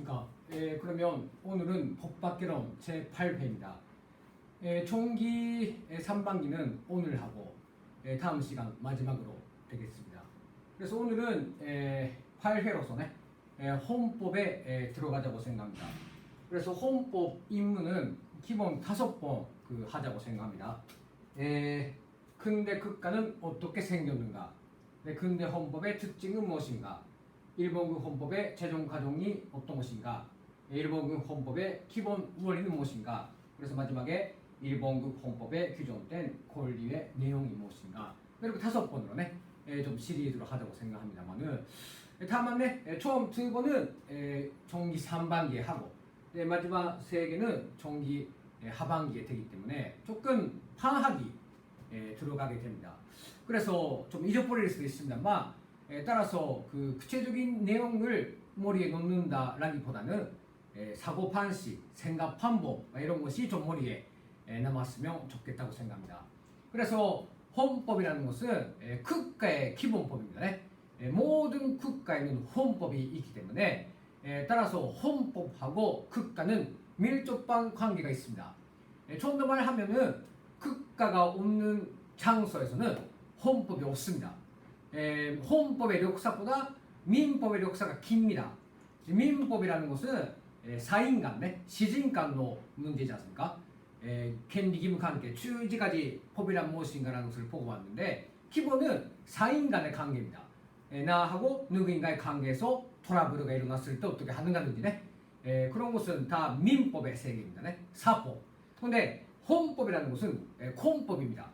안녕하십니까. 그러면 오늘은 법학개론 제8회입니다. 총기 3반기는 오늘 하고 다음 시간 마지막으로 되겠습니다. 그래서 오늘은 8회로서는 헌법에 들어가자고 생각합니다. 그래서 헌법 입문은 기본 5번 하자고 생각합니다. 근대 국가는 어떻게 생겼는가? 근대 헌법의 특징은 무엇인가? 일본군 헌법의 최종 과정이 어떤 것인가? 일본군 헌법의 기본 원리는 무엇인가? 그래서 마지막에 일본군 헌법에 규정된 권리의 내용이 무엇인가? 이렇게 5번으로 좀 시리즈로 하자고 생각합니다만은 다만 처음 2번은 정기 3반기에 하고 마지막 3개는 정기 하반기에 되기 때문에 조금 파악이 들어가게 됩니다. 그래서 좀 잊어버릴 수도 있습니다만 따라서 그 구체적인 내용을 머리에 넣는다라기보다는 사고 판시, 생각 판법 이런 것이 좀 머리에 남았으면 좋겠다고 생각합니다. 그래서 헌법이라는 것은 국가의 기본법입니다. 모든 국가에는 헌법이 있기 때문에 따라서 헌법하고 국가는 밀접한 관계가 있습니다. 좀 더 말하면은 국가가 없는 장소에서는 헌법이 없습니다. 헌법의 역사보다 민법의 역사가 깁니다. 민법이라는 것은 사인간, 시진간의 문제지 않습니까?権利義務関係, 주지까지 법이란 무엇인가라는 것을 보고 왔는데 기본은 사인간의 관계입니다. 나하고 누구인가의 관계에서 트러블이 일어났을 때 어떻게 하는가든지 그런 것은 다 민법의 세계입니다. 사법. 그런데 헌법이라는 것은 공법입니다.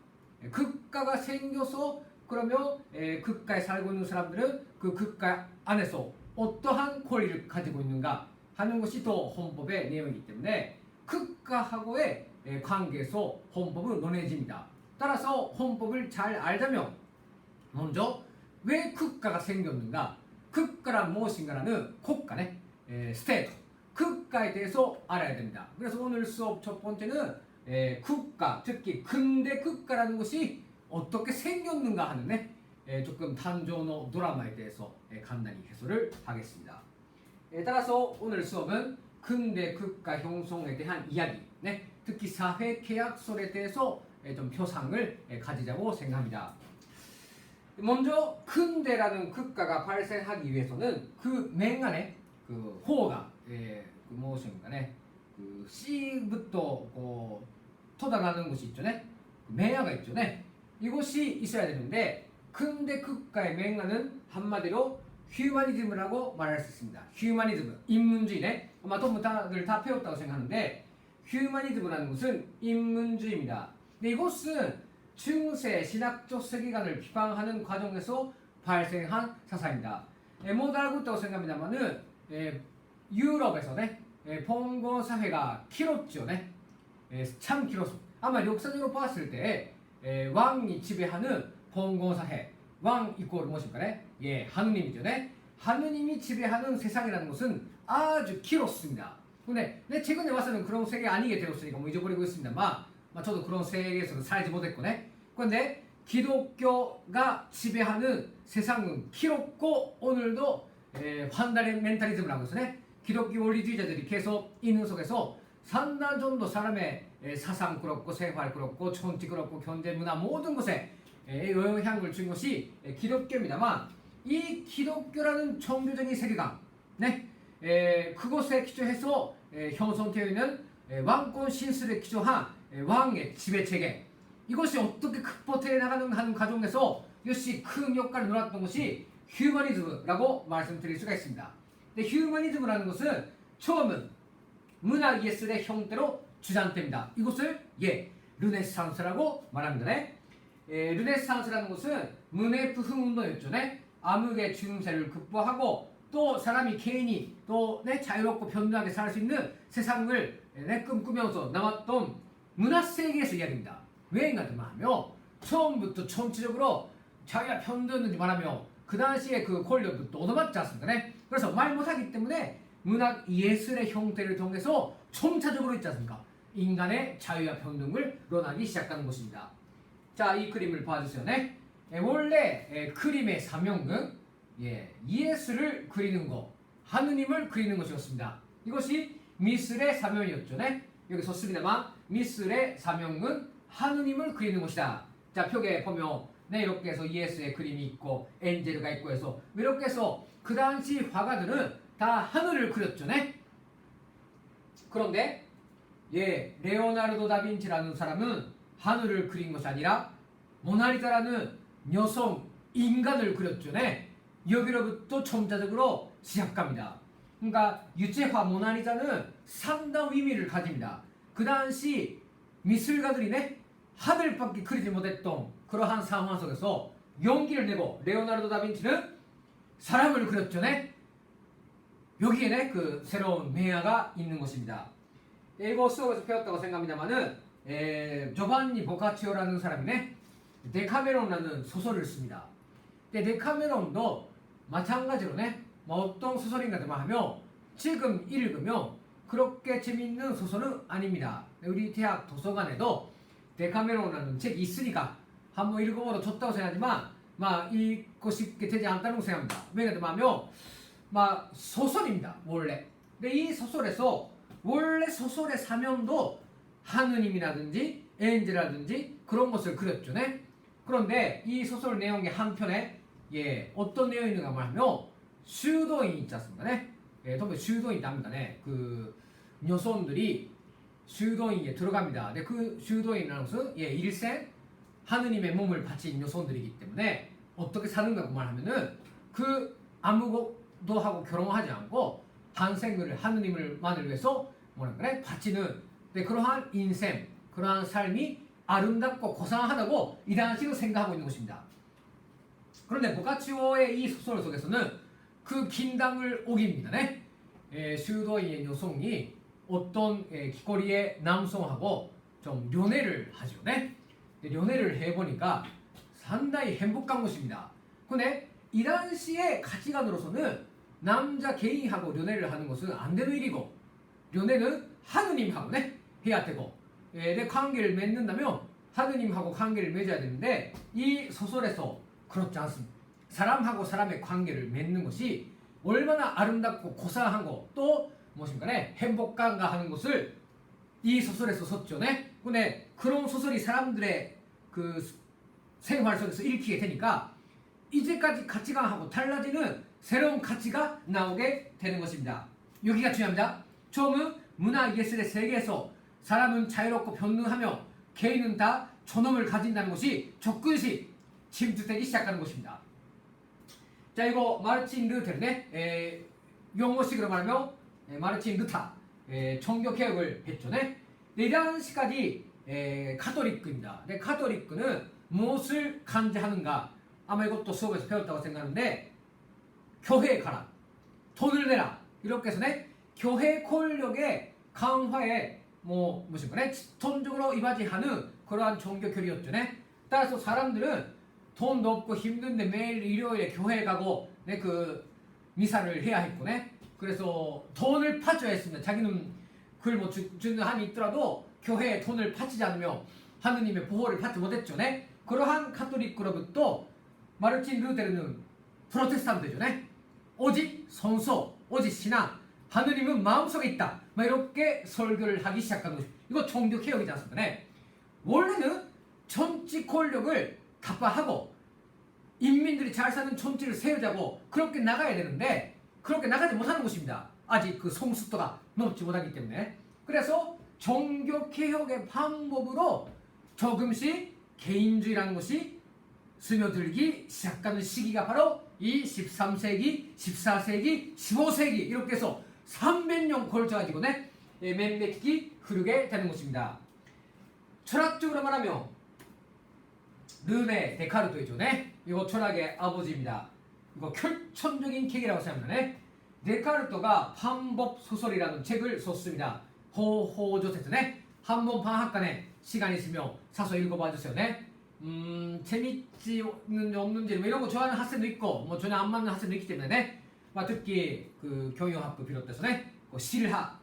국가가 생겨서 그러면 국가에 살고 있는 사람들은 그 국가 안에서 어떠한 권리를 가지고 있는가 하는 것이 또 헌법의 내용이기 때문에 국가하고의 관계에서 헌법은 논해집니다. 따라서 헌법을 잘 알자면 먼저 왜 국가가 생겼는가, 국가란 무엇인가라는 국가네, 스테이트, 국가에 대해서 알아야 됩니다. 그래서 오늘 수업 첫 번째는 국가, 특히 근대 국가라는 것이 어떻게 생겼는가 하는 조금 탄조의 드라마에 대해서 간단히 해설을 하겠습니다. 따라서 오늘 수업은 근대 국가 형성에 대한 이야기, 특히 사회 계약설에 대해서 좀 표상을 가지자고 생각합니다. 먼저 근대라는 국가가 발생하기 위해서는 그 맹간에 그 호가 무엇인가 그 씨부터 돋아나는 것이 있죠. 매야가 있죠. 이것이 있어야 되는데 근대 국가의 맹간은 한마디로 휴머니즘이라고 말할 수 있습니다. 휴머니즘, 인문주의네. 아마 다들 다 배웠다고 생각하는데 휴머니즘이라는 것은 인문주의입니다. 근데 이것은 중세 신학적 세계관을 비판하는 과정에서 발생한 사상입니다. 모두 알고 있다고 생각합니다만은 유럽에서 봉건 사회가 길었죠. 참 길었습니다. 아마 역사적으로 봤을 때 왕이 지배하는 봉건 사회, 왕 이꼴 무엇입니까? 하느님이죠. 하느님이 지배하는 세상이라는 것은 아주 길었습니다. 근데 최근에 와서는 그런 세계 아니게 되었으니까 잊어버리고 있습니다만 저도 그런 세계에서는 살지 못했고 그런데 기독교가 지배하는 세상은 길었고 오늘도 환다멘탈리즘이라고 해서 기독교 원리주의자들이 계속 있는 속에서 상당 정도 사람의 사상 그렇고 생활 그렇고 정치 그렇고 경제 문화 모든 것에 영향을 준 것이 기독교입니다만 이 기독교라는 종교적인 세계관 그것에 기초해서 형성되어 있는 왕권 신설에 기초한 왕의 지배체계 이것이 어떻게 극복해 나가는 하는 과정에서 이것이 큰 역할을 놀았던 것이 휴머니즘이라고 말씀드릴 수가 있습니다. 근데 휴머니즘이라는 것은 처음은 문화 예술의 형태로 주장됩니다. 이것을 르네상스라고 말합니다. 르네상스라는 것은 문의 부흥 운동이었죠. 암흑의 중세를 극복하고 또 사람이 개인이 또 자유롭고 편리하게 살 수 있는 세상을 꿈꾸면서 나왔던 문화 세계에서 이야기입니다. 왜 그러냐면 처음부터 전체적으로 자유와 평등을 말하며 그 당시에 그 권력도 얻어맞지 않습니까? 그래서 말 못하기 때문에 문학 예술의 형태를 통해서 점차적으로 있지 않습니까? 인간의 자유와 평등을 논하기 시작하는 것입니다. 자, 이 그림을 봐주세요. 원래 그림의 사명은 예술을 그리는 거 하느님을 그리는 것이었습니다. 이것이 미술의 사명이었죠. 네? 여기 썼습니다만 미술의 사명은 하느님을 그리는 것이다. 자, 표에 보면 네, 이렇게 해서 예수의 그림이 있고 엔젤가 있고 해서 이렇게 해서 그 당시 화가들은 다 하늘을 그렸죠. 네? 그런데 레오나르도 다빈치라는 사람은 하늘을 그린 것이 아니라 모나리자라는 여성 인간을 그렸죠. 네? 여기로부터 첨자적으로 시작합니다. 그러니까 유채화 모나리자는 상당한 의미를 가집니다. 그 당시 미술가들이 하늘밖에 그리지 못했던 그러한 상황 속에서 용기를 내고 레오나르도 다빈치는 사람을 그렸죠. 네? 여기에 그 새로운 매화가 있는 것입니다. 이거 수업에서 배웠다고 생각합니다만은 조반니 보카치오라는 사람이 데카메론이라는 소설을 씁니다. 데카메론도 마찬가지로 어떤 소설인가 하면 지금 읽으면 그렇게 재미있는 소설은 아닙니다. 우리 대학 도서관에도 데카메론이라는 책이 있으니까 한번 읽어보러 좋다고 생각하지만 읽고 싶게 되지 않다고 생각합니다. 왜냐하면 소설입니다. 원래. 근데 이 소설에서 원래 소설의 사명도 하느님이라든지 엔젤이라든지 그런 것을 그렸죠. 네? 그런데 이 소설 내용의 한편에 어떤 내용이 있는가 하면 슈도인이 있지 않습니까? 네? 도면 슈도인이 납니다. 네? 그 여성들이 슈도인에 들어갑니다. 근데 그 슈도인이라는 것은 일생 하느님의 몸을 바친 여성들이기 때문에 어떻게 사는가 하면은 그 아무것도 하고 결혼하지 않고 한생을 하느님을만을 위해서 바치는 그러한 인생, 그러한 삶이 아름답고 고상하다고 이 당시로 생각하고 있는 것입니다. 그런데 보카치오의 이 소설 속에서는 그 긴장을 오깁니다. 슈도인의 여성이 어떤 길거리의 남성하고 좀 연애를 하죠. 연애를 해보니까 상당히 행복한 것입니다. 근데 이 당시의 가치관으로서는 남자 개인하고 연애를 하는 것은 안 되는 일이고 연애는 하느님하고 해야 되고 내 관계를 맺는다면 하느님하고 관계를 맺어야 되는데 이 소설에서 그렇지 않습니다. 사람하고 사람의 관계를 맺는 것이 얼마나 아름답고 고상하고 또 행복한가 하는 것을 이 소설에서 썼죠. 근데 그런 소설이 사람들의 그 생활 속에서 읽히게 되니까 이제까지 가치관하고 달라지는 새로운 가치가 나오게 되는 것입니다. 여기가 중요합니다. 처음은 문화 예술의 세계에서 사람은 자유롭고 평등하며 개인은 다 존엄을 가진다는 것이 조금씩 침투되기 시작하는 것입니다. 자, 이거 마르틴 루테르네 용어식으로 말하면 마르틴 루타 종교개혁을 했죠. 이 당시까지 카톨릭입니다. 카톨릭은 무엇을 강조하는가? 아마 이것도 수업에서 배웠다고 생각하는데 교회에 가라, 돈을 내라 이렇게 해서 교회 권력의 강화에 전적으로 이바지하는 그러한 종교 교리였죠. 따라서 사람들은 돈도 없고 힘든데 매일 일요일에 교회에 가고 그 미사를 해야 했고 그래서 돈을 바쳐야 했습니다. 자기는 그걸 주는 한이 있더라도 교회에 돈을 바치지 않으면 하느님의 보호를 받지 못했죠. 그러한 카톨릭으로부터 마르틴 루테르는 프로테스탄트죠. 오직 성소, 오직 신앙, 하느님은 마음속에 있다. 이렇게 설교를 하기 시작한 것입니다. 이거 종교개혁이지 않습니까? 원래는 정치 권력을 타파하고 인민들이 잘 사는 정치를 세우자고 그렇게 나가야 되는데 그렇게 나가지 못하는 것입니다. 아직 그 성숙도가 높지 못하기 때문에. 그래서 종교개혁의 방법으로 조금씩 개인주의라는 것이 스며들기 시작하는 시기가 바로 이 13세기, 14세기, 15세기 이렇게 해서 300년 걸쳐가지고 몇몇기 흐르게 되는 것입니다. 철학적으로 말하면 르네 데카르토이죠. 이거 철학의 아버지입니다. 이거 결정적인 계기라고 생각합니다. 데카르토가 방법 소설이라는 책을 썼습니다. 호호조세트. 한번 방학간에 시간 있으면 사서 읽어봐 주세요. 재밌지 없는지 이런 거 좋아하는 학생도 있고 전혀 안 맞는 학생도 있기 때문에 특히 그 경영학부 비롯해서 실학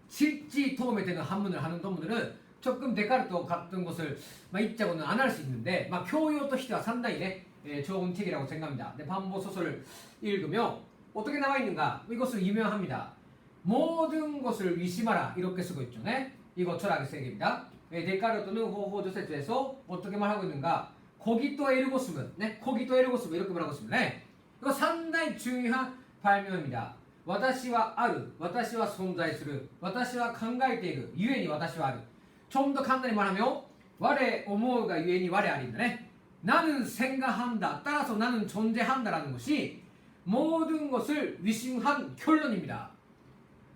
실지 도움이 되는 한문을 하는 분들은 조금 데카르토 같은 것을 입자고는 안 할 수 있는데 교요としては 상당히 좋은 책이라고 생각합니다. 반복 소설을 읽으면 어떻게 나와 있는가? 이것은 유명합니다. 모든 것을 의심하라 이렇게 쓰고 있죠. 네? 이거 철학의 세계입니다. 데카르트는 호호조세트에서 어떻게 말하고 있는가? 고기또 에르고스문, 네? 고기또 에르고스문 이렇게 말하고 있습니다. 네? 이거 상당히 중요한 발명입니다. 私はある、私は存在する、私は考えている、ゆえに私はある。 좀 더 간단히 말하면 와레 오모가 유엔이 와레 아린다네. 나는 생각한다. 따라서 나는 존재한다라는 것이 모든 것을 위심한 결론입니다.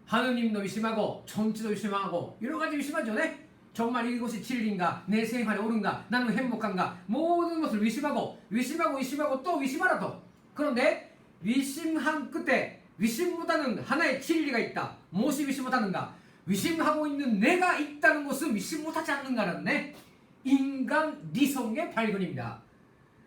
하느님도 위심하고 정치도 위심하고 여러 가지 위심하죠. 네? 정말 이것이 진리인가? 내 생활이 옳은가? 나는 행복한가? 모든 것을 위심하고 또 위심하라 또. 그런데 위심한 끝에 위심보다는 하나의 진리가 있다. 무엇이 위심 못하는가? 위심하고 있는 내가 있다는 것은 위심 못하지 않는가라는 네? 인간 리성의 발견입니다.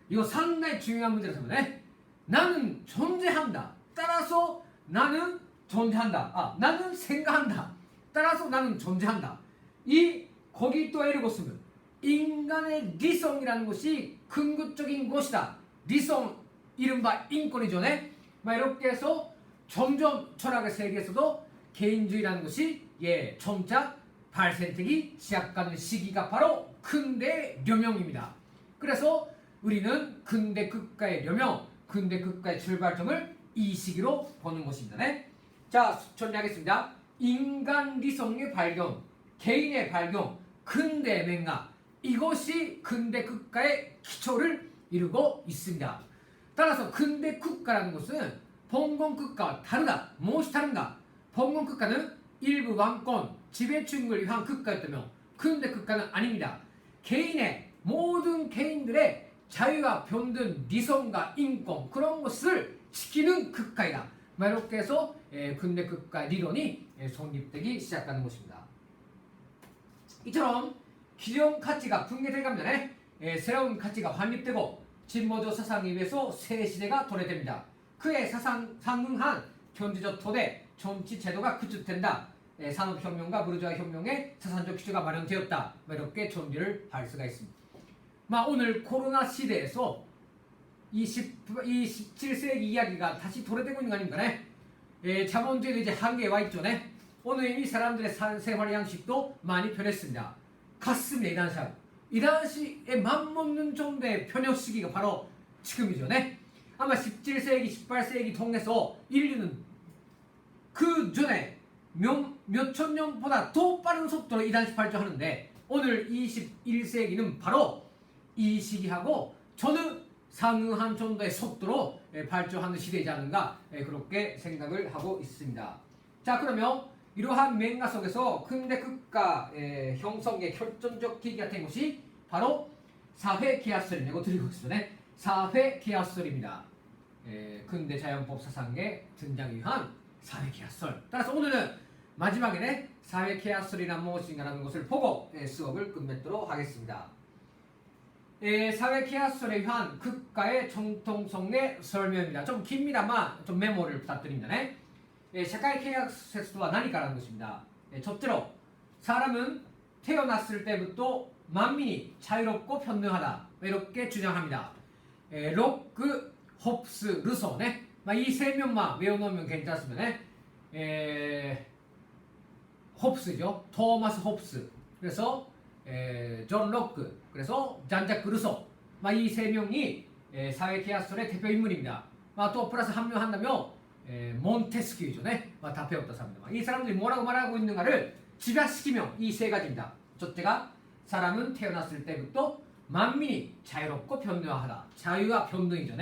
이거 상당히 중요한 문제라서 네? 나는 존재한다. 따라서 나는 존재한다. 나는 생각한다. 따라서 나는 존재한다. 이 거기 또 에르고스는 인간의 리성이라는 것이 근거적인 것이다. 리성 이른바 인권이죠. 네? 이렇게 해서 점점 철학의 세계에서도 개인주의라는 것이 점차 발생되기 시작하는 시기가 바로 근대 려명입니다. 그래서 우리는 근대 국가의 려명, 근대 국가의 출발점을 이 시기로 보는 것입니다. 네? 자, 정리하겠습니다. 인간 리성의 발견, 개인의 발견, 근대 맹각, 이것이 근대 국가의 기초를 이루고 있습니다. 따라서 근대 국가라는 것은 봉건 국가와 다르다. 무엇이 다른가? 봉건 국가는 일부 왕권, 지배층을 위한 국가였다며 근대 국가는 아닙니다. 개인의 모든 개인들의 자유와 평등, 리성과 인권 그런 것을 지키는 국가이다. 이렇게 해서 근대 국가 리론이 성립되기 시작하는 것입니다. 이처럼 기존 가치가 붕괴되기 전에 새로운 가치가 확립되고 진보적 사상에 의해서 새 시대가 도래됩니다. 그에 상응한 경제적 토대, 정치 제도가 구축된다. 산업혁명과 부르주아 혁명의 사상적 기초가 마련되었다. 이렇게 정리를 할 수가 있습니다. 오늘 코로나 시대에서 17세기 이야기가 다시 도래되고 있는 거 아닙니까? 자본주의도 이제 한계에 와 있죠. 오늘 이미 사람들의 생활 양식도 많이 변했습니다. 같습니다. 이 당시에 맞먹는 정도의 변혁 시기가 바로 지금이죠. 아마 17세기, 18세기 통해서 인류는 그 전에 몇천 년보다 더 빠른 속도로 이 당시 발전하는데 오늘 21세기는 바로 이 시기하고 저는 상응한 정도의 속도로 발전하는 시대이지 않은가 그렇게 생각을 하고 있습니다. 자, 그러면 이러한 맹가 속에서 근대 국가 형성의 결정적 계기가 된 것이 바로 사회계약설이라고 드리고 있습니다. 사회계약설입니다. 근대 자연법 사상의 등장에 의한 사회계약설. 따라서 오늘은 마지막에 사회계약설이란 무엇인가라는 것을 보고 수업을 끝맺도록 하겠습니다. 사회계약설에 의한 국가의 정통성의 설명입니다. 좀 깁니다만 좀 메모를 부탁드립니다. 사회계약설과何か라는 것입니다. 첫째로 사람은 태어났을 때부터 만민이 자유롭고 평등하다. 이렇게 주장합니다. 록크, 홉스, 루소 이 세 명만 외워놓으면 괜찮습니다. 홉스죠. 토마스 홉스. 그래서 존 록크. 그래서 잔자크 루소. 이 세 명이 사회계약설의 대표 인물입니다. 또 플러스 한 명 한다면 몬테스키유죠. 다 배웠다 사람입니다. 이 사람들이 뭐라고 말하고 있는가를 집약시키면 이 세 가지입니다. 첫째가 사람은 태어났을 때부터 만민이 자유롭고 평등하다. 자유와 평등이죠.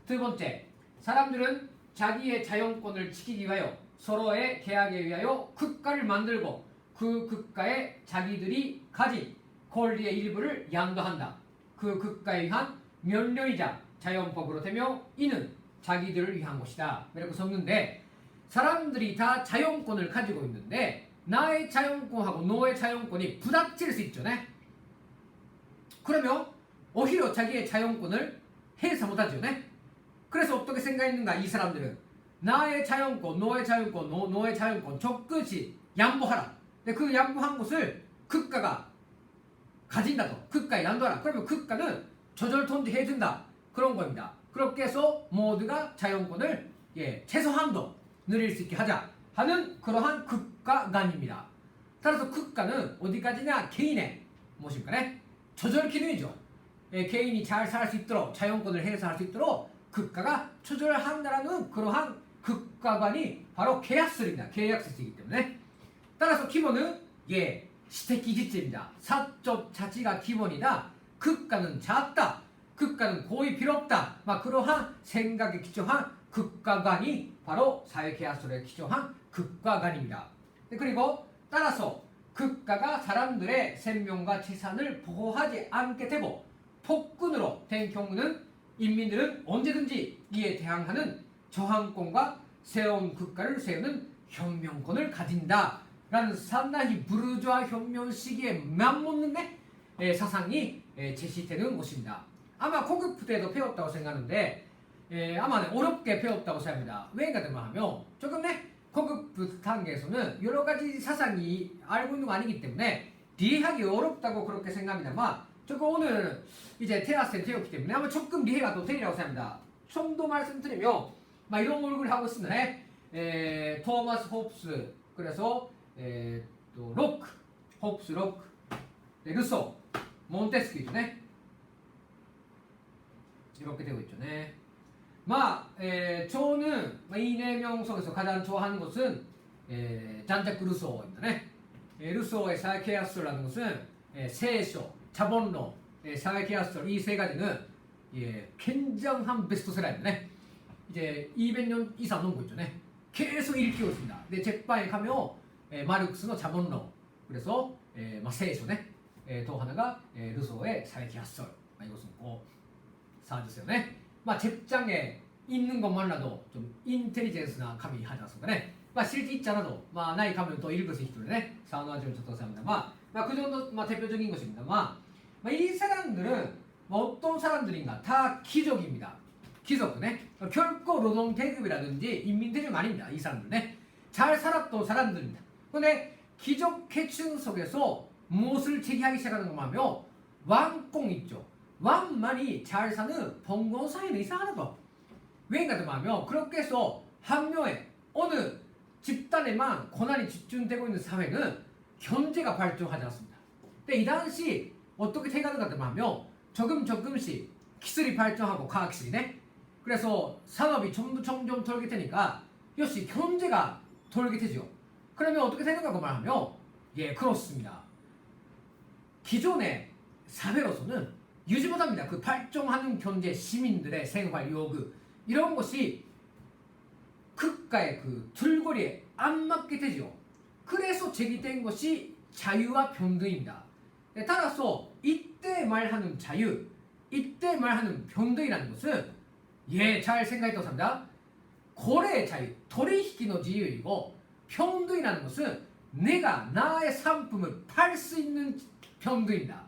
두 번째, 사람들은 자기의 자연권을 지키기 위하여 서로의 계약에 의하여 국가를 만들고 그 국가에 자기들이 가진 권리의 일부를 양도한다. 그 국가에 의한 명령이자 자연법으로 되며 이는 자기들을 위한 것이다. 이렇게 썼는데 사람들이 다 자연권을 가지고 있는데 나의 자연권하고 너의 자연권이 부닥칠 수 있죠. 그러면 오히려 자기의 자연권을 해서 못하죠. 그래서 어떻게 생각했는가 이 사람들은 나의 자연권, 너의 자연권, 너의 자연권 적극이 양보하라. 그 양보한 것을 국가가 가진다고 국가에 양도하라. 그러면 국가는 저절 통제해준다. 그런 겁니다. 그렇게 해서 모두가 자연권을 최소한도 누릴 수 있게 하자 하는 그러한 극과간입니다. 따라서 극과는 어디까지냐? 개인의 무엇입니까? 조절 기능이죠. 개인이 잘 살 수 있도록 자연권을 해서 할 수 있도록 극과가 조절한다라는 그러한 극과관이 바로 계약설입니다. 계약설이기 때문에 따라서 기본은 시택기지체입니다. 사적 자치가 기본이다. 극과는 작다. 극과는 고의 필요 없다. 그러한 생각에 기초한 극과관이 바로 사회계약설에 기초한 극과관입니다. 그리고 따라서 극과가 사람들의 생명과 재산을 보호하지 않게 되고 폭군으로 된 경우는 인민들은 언제든지 이에 대항하는 저항권과 새로운 국가를 세우는 혁명권을 가진다 라는 상당히 부르주아 혁명 시기에 맞먹는 사상이 제시되는 것입니다. 아마 고급 때도 배웠다고 생각하는데 아마 어렵게 배웠다고 생각합니다. 왜인가 하면 조금 고급 단계에서는 여러 가지 사상이 알고 있는 거 아니기 때문에 이해하기 어렵다고 그렇게 생각합니다만 조금 오늘 이제 대학생 되었기 때문에 아마 조금 이해가 더 되리라고 생각합니다. 좀 더 말씀드리면 이런 얼굴을 하고 있습니다. 토마스 홉스, 그래서 또 로크, 홉스 로크, 루소, 몬테스키죠. 이렇게 되고 있죠. 저는 이 4명 속에서 가장 좋아하는 것은 잔자크 루소입니다. 루소의 사회계약설이라는 것은 세쇼, 자본론, 사회계약설 이 세 가지는 굉장한 베스트셀러입니다. 이제 200년 이상 넘고 있죠. 계속 읽히고 있습니다. 근데 책방에 가면 마르크스의 자본론, 그래서 세쇼, 또 하나가 루소의 사회계약설, 이것은 꼭 사주세요. 책장에 있는 것만으로도 좀 인텔리전스나 감이 하지 않습니까? 실제 있지 않아도 나이 가면 또 읽을 수 있도록 사원화점을 좋다고 생각합니다. 그 정도 대표적인 것입니다. 이 사람들은 어떤 사람들인가? 다 귀족입니다. 귀족, 결코 노동대급이라든지 인민대접 아닙니다. 이 사람들은 잘 살았던 사람들입니다. 그런데 귀족 계층 속에서 무엇을 제기하기 시작하는 것만 왕공 있죠. 왕만이 잘 사는 봉건 사회는 이상하다. 왜인가 하면 그렇게 해서 한 명의 어느 집단에만 권한이 집중되고 있는 사회는 경제가 발전하지 않습니다. 근데 이 당시 어떻게 생각하는가 하면 조금씩 기술이 발전하고 과학기술이네. 그래서 산업이 점점 돌게 되니까 역시 경제가 돌게 되죠. 그러면 어떻게 생각하고 말하면 그렇습니다. 기존의 사회로서는 유지 못합니다. 그 발전하는 경제, 시민들의 생활 요구 이런 것이 국가의 그 줄거리에 안 맞게 되죠. 그래서 제기된 것이 자유와 평등입니다. 따라서 이때 말하는 자유, 이때 말하는 평등이라는 것은 잘 생각했다고 합니다. 거래의 자유, 도리히키의 자유이고 평등이라는 것은 내가 나의 상품을 팔 수 있는 평등입니다.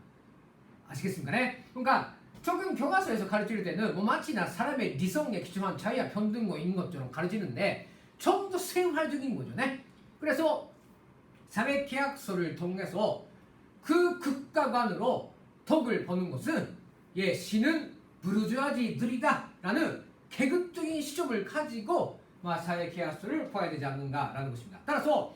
아시겠습니까? 그러니까 조금 교과서에서 가르칠 때는 마치나 사람의理성에 기초한 자유와 평등이 있는 것처럼 가르치는데 좀 더 생활적인 거죠. 그래서 사회계약서를 통해서 그 국가관으로 덕을 버는 것은 신은 부르주아지들이다 라는 계급적인 시점을 가지고 사회계약서를 봐야 되지 않는가라는 것입니다. 따라서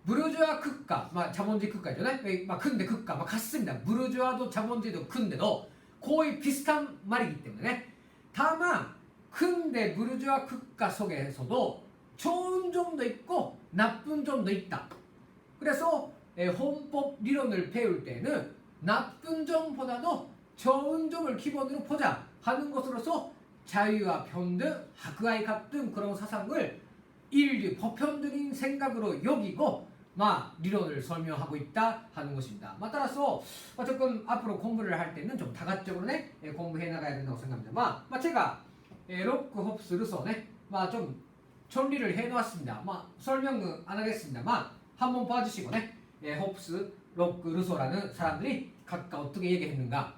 부르주아 국가, 자본주의 국가죠. 근데 국가, 같습니다. 부르주아도 자본주의도 큰데도 거의 비슷한 말이기 때문에 다만 근대 부르주아 국가 속에서도 좋은 점도 있고 나쁜 점도 있다. 그래서 헌법 리론을 배울 때는 나쁜 점보다도 좋은 점을 기본으로 보자 하는 것으로서 자유와 평등, 학아의 같은 그런 사상을 인류 보편적인 생각으로 여기고 리론을 설명하고 있다 하는 것입니다. 따라서 조금 앞으로 공부를 할 때는 좀 다각적으로 공부해 나가야 된다고 생각합니다. 제가 로크, 홉스, 루소 좀 정리를 해 놓았습니다. 설명은 안 하겠습니다만 한번 봐주시고 홉스, 로크, 루소라는 사람들이 각각 어떻게 얘기했는가.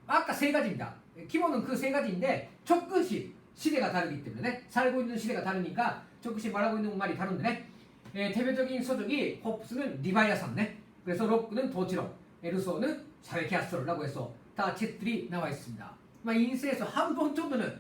아까 세 가지입니다. 기본은 그 세 가지인데 조금씩 시대가 다르기 때문에 살고 있는 시대가 다르니까 조금씩 말하고 있는 말이 다른데 대표적인 서적이 홉스는 리바이아산, 그래서 로크는 도지론, 루소는 사회계약설이라고 해서 다 책들이 나와 있습니다. 인쇄에서 한 번 정도는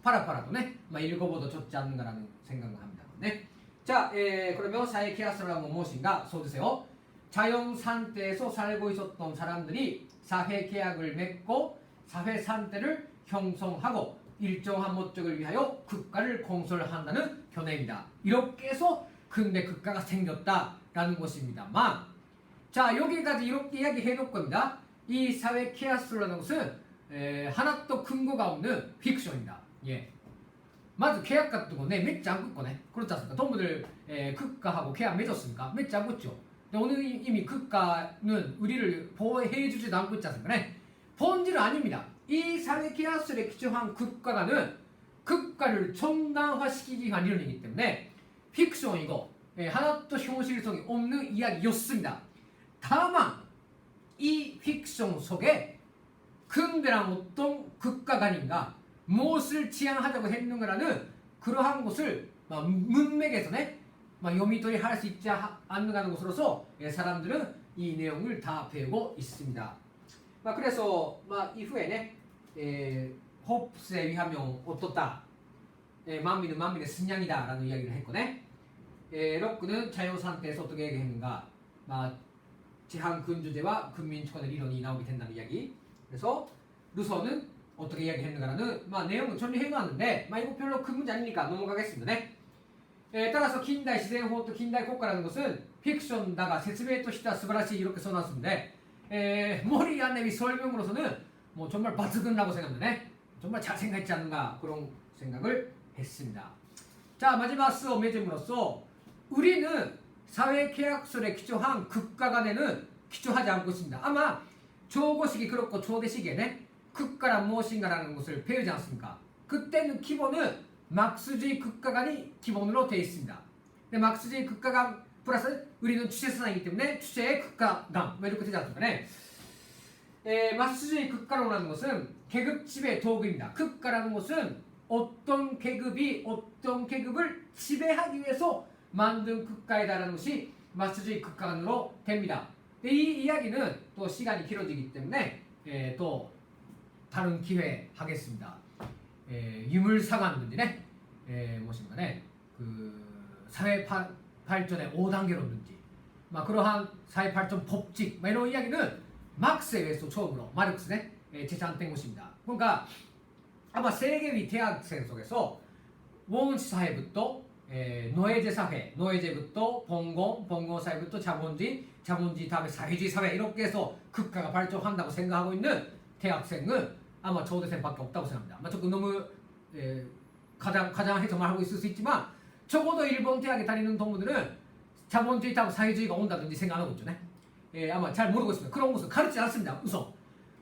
파라파라도 네, 읽어봐도 좋지 않는가라는 생각을 합니다. 네. 자, 그러면 사회 계약서라는 건 무엇인가? 써주세요. 자연 상태에서 살고 있었던 사람들이 사회 계약을 맺고 사회 상태를 형성하고 일정한 목적을 위하여 국가를 건설한다는 견해입니다. 이렇게 해서 근대 국가가 생겼다라는 것입니다만, 자, 여기까지 이렇게 이야기해 놓을 겁니다. 이 사회 계약서라는 것은 하나도 근거가 없는 픽션입니다. 예. まず 계약 같은 거 네, 맺지 않고 거네. 그렇지 않습니까? 동무들 국가하고 계약 맺었습니까? 맺지 않고죠. 오늘 이미 국가는 우리를 보호해주지도 않고 있지 않습니까? 네. 본질은 아닙니다. 이 사회 계약서에 기초한 국가가는 국가를 정당화시키기 위한 이론이기 때문에 픽션이고 하나도 현실성이 없는 이야기였습니다. 다만 이 픽션 속에 근대랑 어떤 국가관인가 무엇을 지향하자고 했는가라는 그러한 것을 문맥에서読み取り할 수 있지 않는가는 것으로서 사람들은 이 내용을 다 배우고 있습니다. 그래서 이후에 호프스에 의하면 어떻다, 만민은 만민의 승량이다 라는 이야기를 했거든. 록크는 자유 상태에서 어떻게 얘기했는가, 제한근조제와 근민주권의 이론이 나오게 된다는 이야기. 그래서 루소는 어떻게 이야기했는가라는 내용을 정리해놨는데 이거 별로 큰 문제 아니니까 넘어가겠습니다. 네. 따라서近代 시대호 또近代 국가라는 것은 픽션다가説明としては 素晴らしい 이렇게 써놨는데 머리 안내비 설명으로서는 정말 바트근라고 생각합니다. 네. 정말 잘 생각했지 않는가 그런 생각을 했습니다. 자, 마지막 수업 맺음으로써 우리는 사회계약서에 기초한 국가 간에는 기초하지 않고 있습니다. 아마 조고식이 그렇고 조대식에 국가란 무엇인가라는 것을 배우지 않습니까? 그때는 기본은 막스주의 국가관이 기본으로 되어 있습니다. 근데 막스주의 국가관 플러스 우리는 주체사상이기 때문에 주체의 국가관 이렇게 되지 않습니까? 막스주의 국가론이라는 것은 계급 지배 도구입니다. 국가라는 것은 어떤 계급이 어떤 계급을 지배하기 위해서 만든 국가이다라는 것이 막스주의 국가관으로 됩니다. 이 이야기는 또 시간이 길어지기 때문에 또 다른 기회에 하겠습니다. 유물상환 문제네. 무엇인가네. 그 사회 발전의 5단계론든지 그러한 사회 발전 법칙 이런 이야기는 막스에 의해서 처음으로 마르크스네 제시한 것입니다. 그러니까 아마 세계의 대학생 속에서 원시 사회부터 노예제 사회, 노예제부터 봉건, 봉건 사회부터 자본주의, 자본주의 다음에 사회주의 사회 이렇게 해서 국가가 발전한다고 생각하고 있는 대학생은 아마 조대생밖에 없다고 생각합니다. 조금 너무 가장 해석말하고 있을 수 있지만 적어도 일본 대학에 다니는 동무들은 자본주의 다음 사회주의가 온다든지 생각하는 거죠. 아마 잘 모르고 있습니다. 그런 것은 가르치지 않습니다. 우선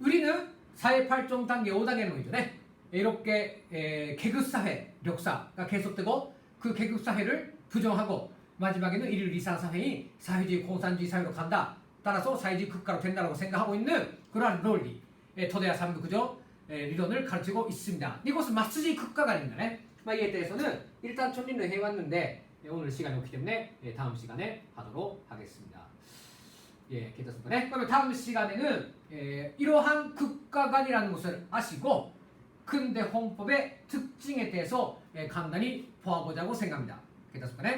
우리는 사회 발전 단계 5단계는 거죠. 이렇게 계급사회 역사가 계속되고 그 계급사회를 부정하고 마지막에는 1일 이상 사회이 사회주의 공산주의 사회로 간다. 따라서 사회주의 국가로 된다고 생각하고 있는 그러한 논리 토대야 3부 그죠?理論을 가르치고 있습니다. 이것은 막스주의 국가관입니다. 이에 대해서는 일단 정리를 해왔는데 오늘 시간이 없기 때문에 다음 시간에 하도록 하겠습니다. 예, 괜찮습니다. 그러면 다음 시간에는 이러한 국가관이라는 것을 아시고 근대 헌법의 특징에 대해서 간단히 보아보자고 생각합니다. 괜찮습니다.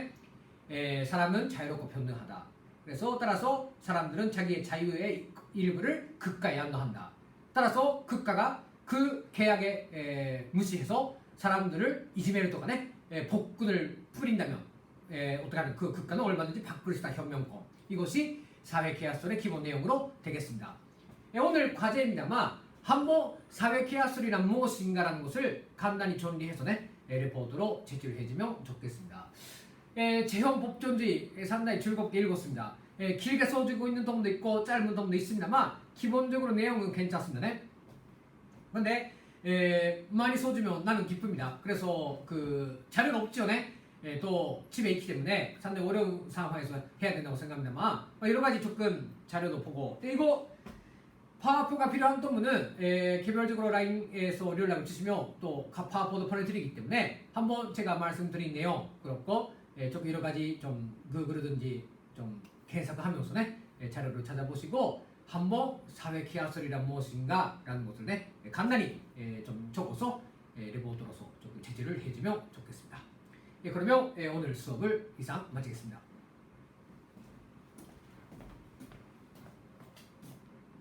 사람은 자유롭고 평등하다. 그래서 따라서 사람들은 자기의 자유의 일부를 국가에 양도한다. 따라서 국가가 그 계약에 무시해서 사람들을 이지메를 동안에 복군을 뿌린다면 어떻게 하는 그 국가는 얼마든지 바꿀 수 있다 현명권. 이것이 사회계약서의 기본 내용으로 되겠습니다. 오늘 과제입니다만 한번 사회계약서란 무엇인가라는 것을 간단히 정리해서 레포트로 제출을 해주면 좋겠습니다. 재헌법전주의 상당히 즐겁게 읽었습니다. 길게 써주고 있는 동도 있고 짧은 동도 있습니다만 기본적으로 내용은 괜찮습니다. 그런데 많이 써주면 나는 기쁩니다. 그래서 그 자료가 없죠. 또 집에 있기 때문에 상당히 어려운 상황에서 해야 된다고 생각합니다만 여러 가지 조금 자료도 보고 이거 파워포가 필요한 동무는 개별적으로 라인에서 연락을 주시면 또 파워포도 보내드리기 때문에 한번 제가 말씀드린 내용 그렇고 조금 여러 가지 좀 그러든지 좀 해석하면서 자료를 찾아보시고 한번 사회계약서란 무엇인가 라는 것을 간단히 좀 적어서 리포터로서 조금 제지를 해주면 좋겠습니다. 그러면 오늘 수업을 이상 마치겠습니다.